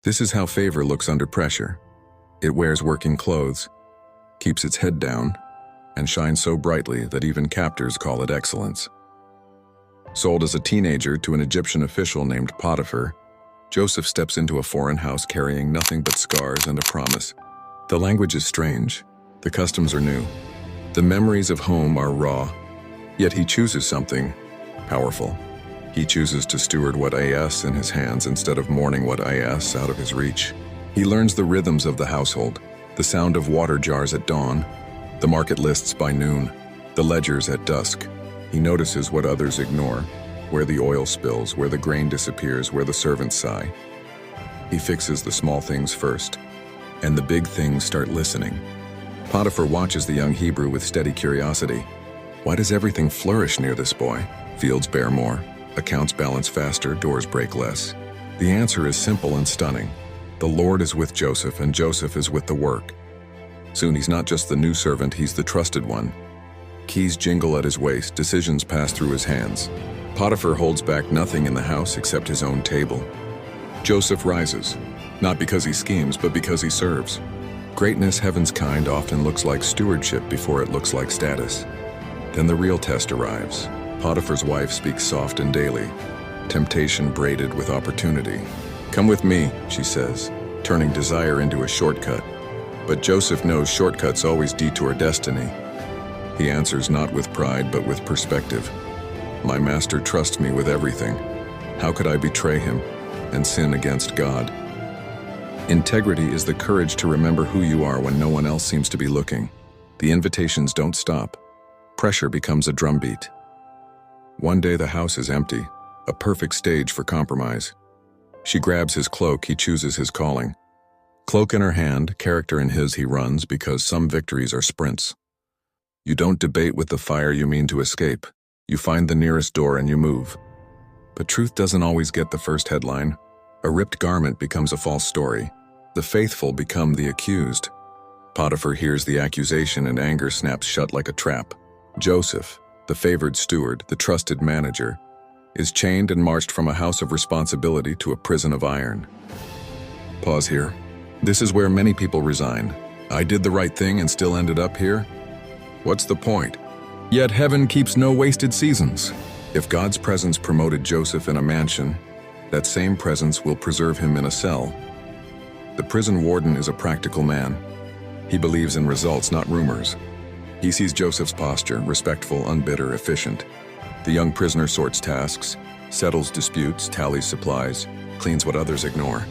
This is how favor looks under pressure. It wears working clothes, keeps its head down, and shines so brightly that even captors call it excellence. Sold as a teenager to an Egyptian official named Potiphar, Joseph steps into a foreign house carrying nothing but scars and a promise. The language is strange, the customs are new, the memories of home are raw, yet he chooses something powerful. He chooses to steward what is in his hands instead of mourning what is out of his reach. He learns the rhythms of the household, the sound of water jars at dawn, the market lists by noon, the ledgers at dusk. He notices what others ignore, where the oil spills, where the grain disappears, where the servants sigh. He fixes the small things first, and the big things start listening. Potiphar watches the young Hebrew with steady curiosity. Why does everything flourish near this boy? Fields bear more, accounts balance faster, doors break less. The answer is simple and stunning. The Lord is with Joseph, and Joseph is with the work. Soon he's not just the new servant, he's the trusted one. Keys jingle at his waist, decisions pass through his hands. Potiphar holds back nothing in the house except his own table. Joseph rises, not because he schemes, but because he serves. Greatness, heaven's kind, often looks like stewardship before it looks like status. Then the real test arrives. Potiphar's wife speaks soft and daily, temptation braided with opportunity. "Come with me," she says, turning desire into a shortcut. But Joseph knows shortcuts always detour destiny. He answers not with pride, but with perspective. "My master trusts me with everything. How could I betray him and sin against God?" Integrity is the courage to remember who you are when no one else seems to be looking. The invitations don't stop. Pressure becomes a drumbeat. One day the house is empty, a perfect stage for compromise. She grabs his cloak, he chooses his calling. Cloak in her hand, character in his, he runs because some victories are sprints. You don't debate with the fire you mean to escape. You find the nearest door and you move. But truth doesn't always get the first headline. A ripped garment becomes a false story. The faithful become the accused. Potiphar hears the accusation and anger snaps shut like a trap. Joseph, the favored steward, the trusted manager, is chained and marched from a house of responsibility to a prison of iron. Pause here. This is where many people resign. I did the right thing and still ended up here? What's the point? Yet heaven keeps no wasted seasons. If God's presence promoted Joseph in a mansion, that same presence will preserve him in a cell. The prison warden is a practical man. He believes in results, not rumors. He sees Joseph's posture, respectful, unbitter, efficient. The young prisoner sorts tasks, settles disputes, tallies supplies, cleans what others ignore.